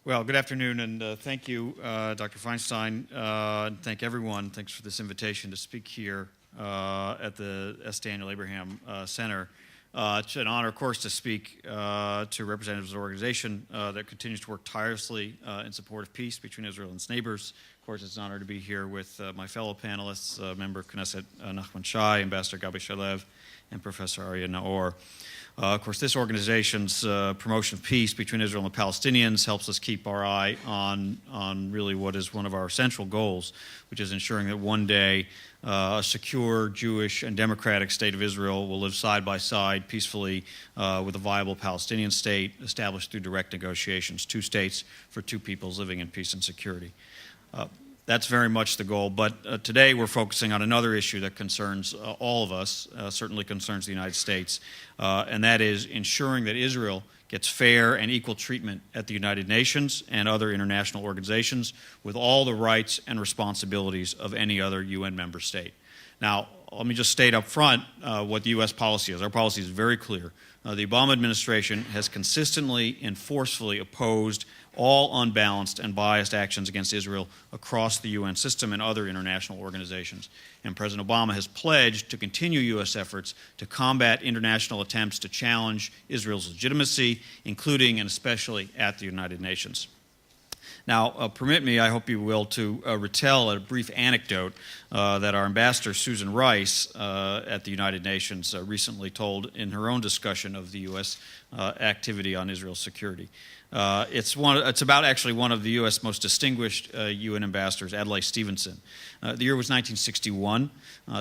Well, good afternoon, and thank you, Dr. Feinstein, and thank everyone. Thanks for this invitation to speak here at the S. Daniel Abraham Center. It's an honor, of course, to speak to representatives of an organization that continues to work tirelessly in support of peace between Israel and its neighbors. Of course, it's an honor to be here with my fellow panelists, Member of Knesset Nachman Shai, Ambassador Gabi Shalev, and Professor Aryeh Naor. Of course, this organization's promotion of peace between Israel and the Palestinians helps us keep our eye on really what is one of our central goals, which is ensuring that one day a secure Jewish and democratic state of Israel will live side by side peacefully with a viable Palestinian state established through direct negotiations, two states for two peoples living in peace and security. That's very much the goal, but today we're focusing on another issue that concerns all of us, certainly concerns the United States, and that is ensuring that Israel gets fair and equal treatment at the United Nations and other international organizations with all the rights and responsibilities of any other UN member state. Now, let me just state up front what the U.S. policy is. Our policy is very clear. The Obama administration has consistently and forcefully opposed all unbalanced and biased actions against Israel across the UN system and other international organizations. And President Obama has pledged to continue U.S. efforts to combat international attempts to challenge Israel's legitimacy, including and especially at the United Nations. Now, permit me, I hope you will, to retell a brief anecdote that our ambassador, Susan Rice, at the United Nations recently told in her own discussion of the U.S. Activity on Israel's security. It's about actually one of the U.S. most distinguished UN ambassadors, Adlai Stevenson. The year was 1961.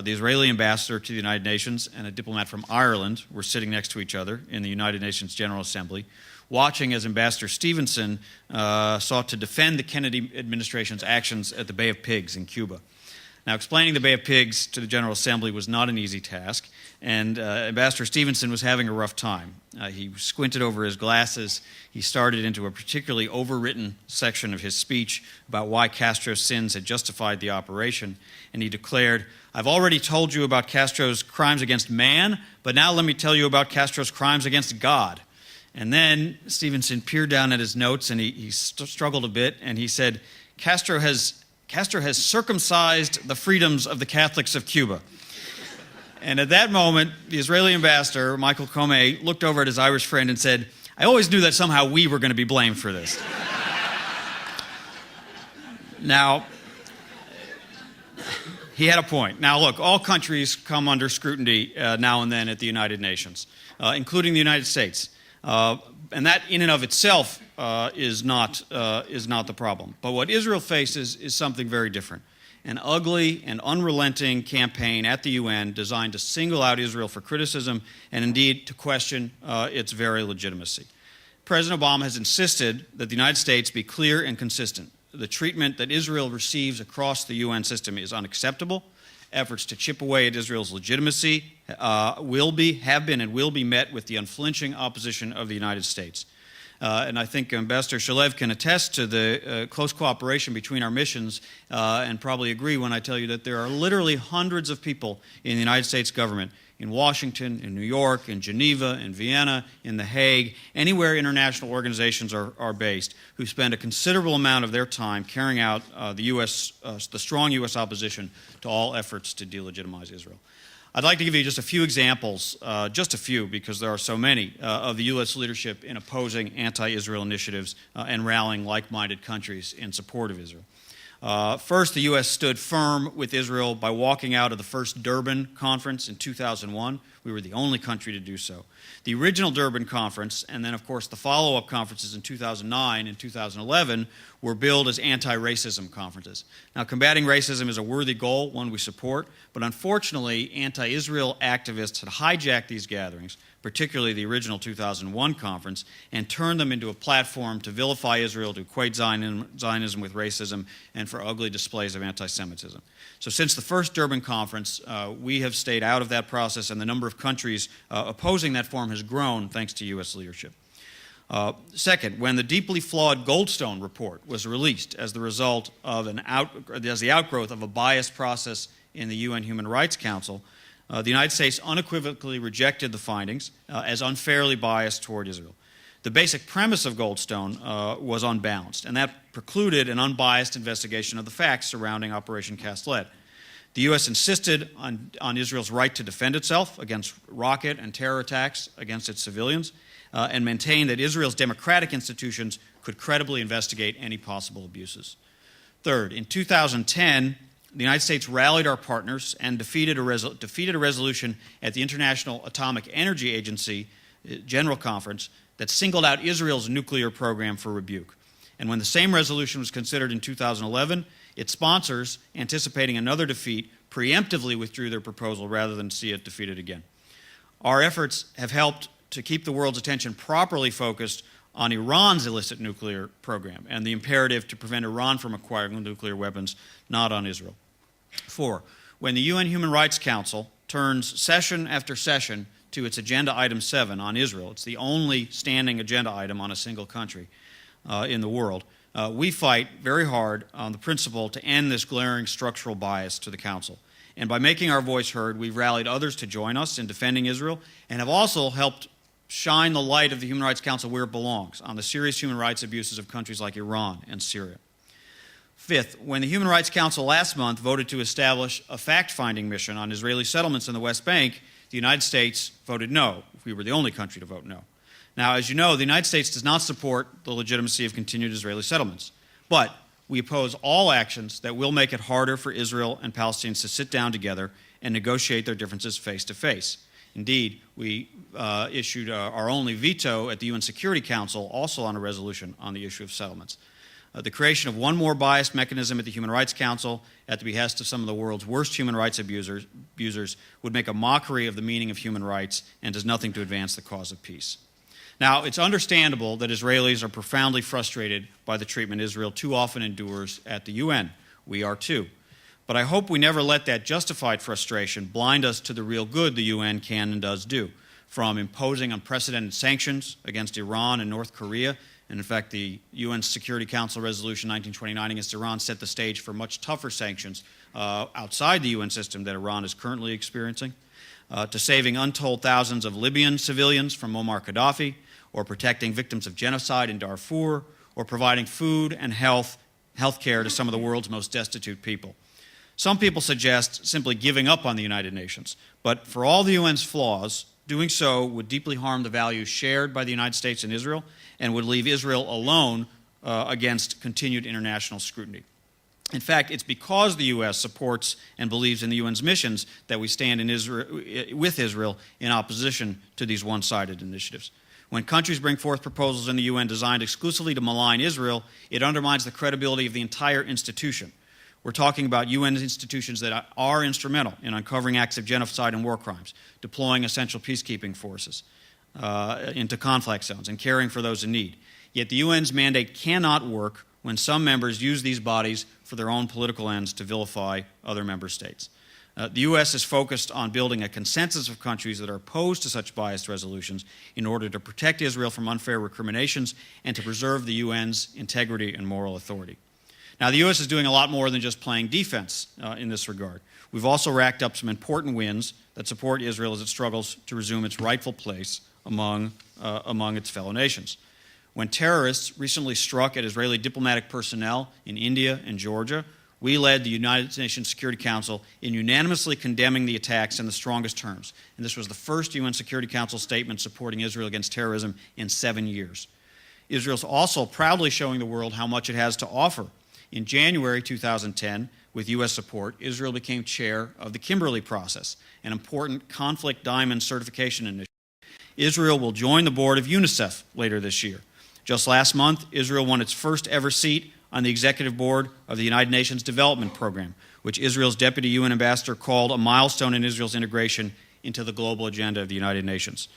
The Israeli ambassador to the United Nations and a diplomat from Ireland were sitting next to each other in the United Nations General Assembly, watching as Ambassador Stevenson sought to defend the Kennedy administration's actions at the Bay of Pigs in Cuba. Now, explaining the Bay of Pigs to the General Assembly was not an easy task, and Ambassador Stevenson was having a rough time. He squinted over his glasses. He started into a particularly overwritten section of his speech about why Castro's sins had justified the operation, and he declared, "I've already told you about Castro's crimes against man, but now let me tell you about Castro's crimes against God." And then Stevenson peered down at his notes, and he struggled a bit, and he said, Castro has circumcised the freedoms of the Catholics of Cuba. And at that moment, the Israeli ambassador, Michael Comey, looked over at his Irish friend and said, "I always knew that somehow we were going to be blamed for this." Now, he had a point. Now, look, all countries come under scrutiny now and then at the United Nations, including the United States. And that in and of itself is not the problem. But what Israel faces is something very different. An ugly and unrelenting campaign at the UN designed to single out Israel for criticism and indeed to question its very legitimacy. President Obama has insisted that the United States be clear and consistent. The treatment that Israel receives across the UN system is unacceptable. Efforts to chip away at Israel's legitimacy have been and will be met with the unflinching opposition of the United States. And I think Ambassador Shalev can attest to the close cooperation between our missions and probably agree when I tell you that there are literally hundreds of people in the United States government, in Washington, in New York, in Geneva, in Vienna, in The Hague, anywhere international organizations are based, who spend a considerable amount of their time carrying out the strong U.S. opposition to all efforts to delegitimize Israel. I'd like to give you just a few examples, just a few because there are so many, of the U.S. leadership in opposing anti-Israel initiatives and rallying like-minded countries in support of Israel. First, the U.S. stood firm with Israel by walking out of the first Durban conference in 2001. We were the only country to do so. The original Durban conference, and then, of course, the follow-up conferences in 2009 and 2011, were billed as anti-racism conferences. Now, combating racism is a worthy goal, one we support, but unfortunately, anti-Israel activists had hijacked these gatherings, particularly the original 2001 conference, and turned them into a platform to vilify Israel, to equate Zionism with racism, and for ugly displays of anti-Semitism. So since the first Durban conference, we have stayed out of that process, and the number of countries opposing that forum has grown thanks to U.S. leadership. Second, when the deeply flawed Goldstone report was released as the result of the outgrowth of a biased process in the UN Human Rights Council, the United States unequivocally rejected the findings as unfairly biased toward Israel. The basic premise of Goldstone was unbalanced, and that precluded an unbiased investigation of the facts surrounding Operation Cast Lead. The U.S. insisted on Israel's right to defend itself against rocket and terror attacks against its civilians, and maintained that Israel's democratic institutions could credibly investigate any possible abuses. Third, in 2010, the United States rallied our partners and defeated a resolution at the International Atomic Energy Agency General Conference that singled out Israel's nuclear program for rebuke. And when the same resolution was considered in 2011, its sponsors, anticipating another defeat, preemptively withdrew their proposal rather than see it defeated again. Our efforts have helped to keep the world's attention properly focused on Iran's illicit nuclear program and the imperative to prevent Iran from acquiring nuclear weapons, not on Israel. 4, when the UN Human Rights Council turns session after session to its Agenda Item 7 on Israel, it's the only standing agenda item on a single country in the world, we fight very hard on the principle to end this glaring structural bias to the Council. And by making our voice heard, we've rallied others to join us in defending Israel and have also helped shine the light of the Human Rights Council where it belongs, on the serious human rights abuses of countries like Iran and Syria. 5th, when the Human Rights Council last month voted to establish a fact-finding mission on Israeli settlements in the West Bank, the United States voted no. We were the only country to vote no. Now, as you know, the United States does not support the legitimacy of continued Israeli settlements, but we oppose all actions that will make it harder for Israel and Palestinians to sit down together and negotiate their differences face to face. Indeed, we issued our only veto at the UN Security Council, also on a resolution on the issue of settlements. The creation of one more biased mechanism at the Human Rights Council at the behest of some of the world's worst human rights abusers would make a mockery of the meaning of human rights and does nothing to advance the cause of peace. Now, it's understandable that Israelis are profoundly frustrated by the treatment Israel too often endures at the UN. We are too. But I hope we never let that justified frustration blind us to the real good the UN can and does do, from imposing unprecedented sanctions against Iran and North Korea. And in fact, the UN Security Council Resolution 1929 against Iran set the stage for much tougher sanctions outside the UN system that Iran is currently experiencing, to saving untold thousands of Libyan civilians from Muammar Gaddafi, or protecting victims of genocide in Darfur, or providing food and health care to some of the world's most destitute people. Some people suggest simply giving up on the United Nations, but for all the UN's flaws, doing so would deeply harm the values shared by the United States and Israel and would leave Israel alone against continued international scrutiny. In fact, it's because the U.S. supports and believes in the UN's missions that we stand with Israel in opposition to these one-sided initiatives. When countries bring forth proposals in the UN designed exclusively to malign Israel, it undermines the credibility of the entire institution. We're talking about UN institutions that are instrumental in uncovering acts of genocide and war crimes, deploying essential peacekeeping forces into conflict zones, and caring for those in need. Yet the UN's mandate cannot work when some members use these bodies for their own political ends to vilify other member states. The U.S. is focused on building a consensus of countries that are opposed to such biased resolutions in order to protect Israel from unfair recriminations and to preserve the UN's integrity and moral authority. Now, the U.S. is doing a lot more than just playing defense in this regard. We've also racked up some important wins that support Israel as it struggles to resume its rightful place among its fellow nations. When terrorists recently struck at Israeli diplomatic personnel in India and Georgia, we led the United Nations Security Council in unanimously condemning the attacks in the strongest terms. And this was the first UN Security Council statement supporting Israel against terrorism in 7 years. Israel's also proudly showing the world how much it has to offer. In January 2010, with U.S. support, Israel became chair of the Kimberley process, an important conflict diamond certification initiative. Israel will join the board of UNICEF later this year. Just last month, Israel won its first ever seat on the executive board of the United Nations Development Program, which Israel's deputy UN ambassador called a milestone in Israel's integration into the global agenda of the United Nations.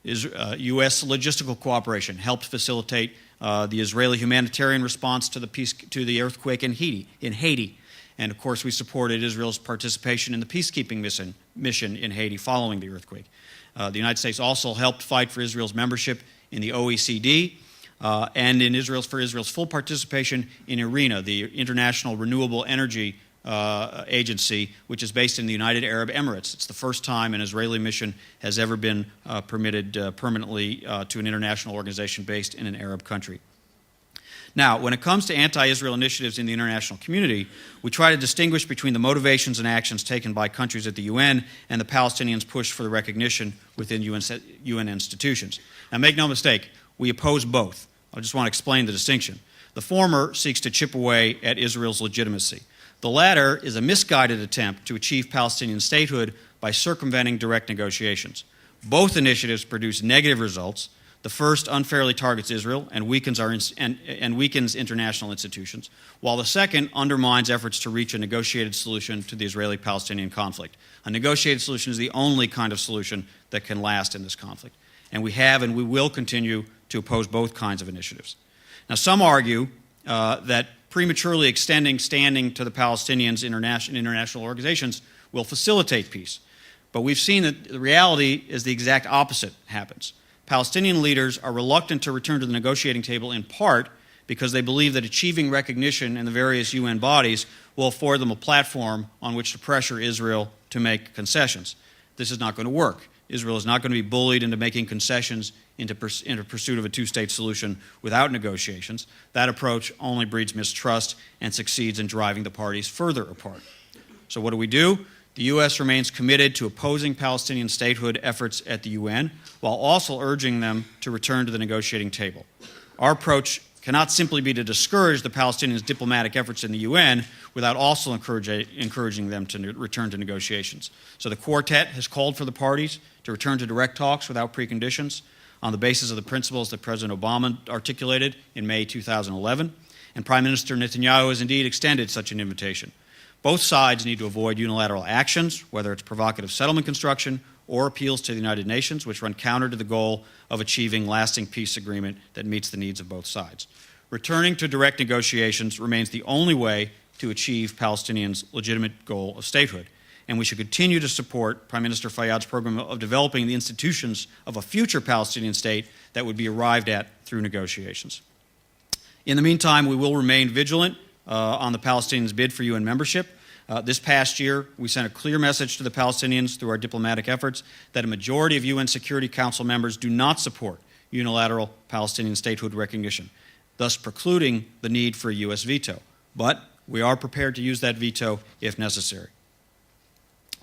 U.S. logistical cooperation helped facilitate the Israeli humanitarian response to the earthquake in Haiti. And of course, we supported Israel's participation in the peacekeeping mission in Haiti following the earthquake. The United States also helped fight for Israel's membership in the OECD and for Israel's full participation in IRENA, the International Renewable Energy agency, which is based in the United Arab Emirates. It's the first time an Israeli mission has ever been permitted permanently to an international organization based in an Arab country. Now, when it comes to anti-Israel initiatives in the international community, we try to distinguish between the motivations and actions taken by countries at the UN and the Palestinians' push for the recognition within UN institutions. Now, make no mistake, we oppose both. I just want to explain the distinction. The former seeks to chip away at Israel's legitimacy. The latter is a misguided attempt to achieve Palestinian statehood by circumventing direct negotiations. Both initiatives produce negative results. The first unfairly targets Israel and weakens international institutions, while the second undermines efforts to reach a negotiated solution to the Israeli-Palestinian conflict. A negotiated solution is the only kind of solution that can last in this conflict. And we have and we will continue to oppose both kinds of initiatives. Now, some argue that prematurely extending standing to the Palestinians in international organizations will facilitate peace. But we've seen that the reality is the exact opposite happens. Palestinian leaders are reluctant to return to the negotiating table in part because they believe that achieving recognition in the various UN bodies will afford them a platform on which to pressure Israel to make concessions. This is not going to work. Israel is not going to be bullied into making concessions into pursuit of a two-state solution without negotiations. That approach only breeds mistrust and succeeds in driving the parties further apart. So what do? The U.S. remains committed to opposing Palestinian statehood efforts at the UN while also urging them to return to the negotiating table. Our approach cannot simply be to discourage the Palestinians' diplomatic efforts in the UN without also encouraging them to return to negotiations. So the Quartet has called for the parties to return to direct talks without preconditions on the basis of the principles that President Obama articulated in May 2011, and Prime Minister Netanyahu has indeed extended such an invitation. Both sides need to avoid unilateral actions, whether it's provocative settlement construction or appeals to the United Nations, which run counter to the goal of achieving lasting peace agreement that meets the needs of both sides. Returning to direct negotiations remains the only way to achieve Palestinians' legitimate goal of statehood, and we should continue to support Prime Minister Fayyad's program of developing the institutions of a future Palestinian state that would be arrived at through negotiations. In the meantime, we will remain vigilant on the Palestinians' bid for UN membership. This past year, we sent a clear message to the Palestinians through our diplomatic efforts that a majority of UN Security Council members do not support unilateral Palestinian statehood recognition, thus precluding the need for a U.S. veto. But we are prepared to use that veto if necessary.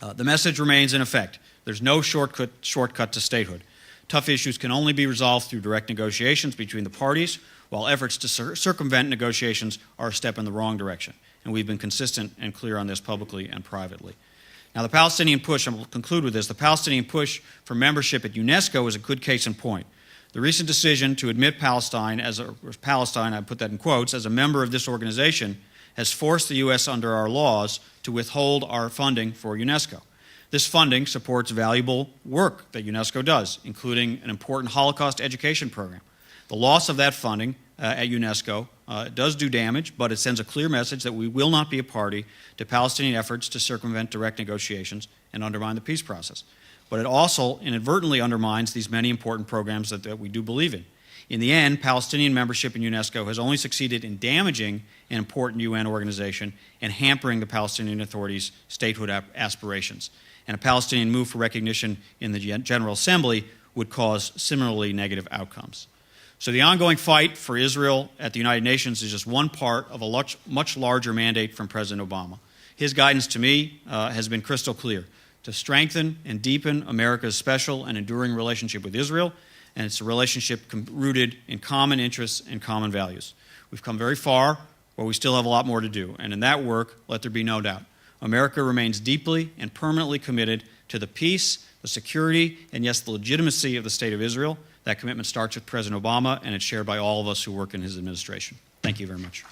The message remains in effect. There's no shortcut to statehood. Tough issues can only be resolved through direct negotiations between the parties, while efforts to circumvent negotiations are a step in the wrong direction. And we've been consistent and clear on this publicly and privately. Now, the Palestinian push, and we'll conclude with this, the Palestinian push for membership at UNESCO is a good case in point. The recent decision to admit Palestine, I put that in quotes, as a member of this organization has forced the U.S. under our laws to withhold our funding for UNESCO. This funding supports valuable work that UNESCO does, including an important Holocaust education program. The loss of that funding at UNESCO does do damage, but it sends a clear message that we will not be a party to Palestinian efforts to circumvent direct negotiations and undermine the peace process. But it also inadvertently undermines these many important programs that we do believe in. In the end, Palestinian membership in UNESCO has only succeeded in damaging an important UN organization and hampering the Palestinian Authority's statehood aspirations. And a Palestinian move for recognition in the General Assembly would cause similarly negative outcomes. So the ongoing fight for Israel at the United Nations is just one part of a much larger mandate from President Obama. His guidance to me has been crystal clear: to strengthen and deepen America's special and enduring relationship with Israel, and it's a relationship rooted in common interests and common values. We've come very far, but we still have a lot more to do. And in that work, let there be no doubt, America remains deeply and permanently committed to the peace, the security, and yes, the legitimacy of the State of Israel. That commitment starts with President Obama, and it's shared by all of us who work in his administration. Thank you very much.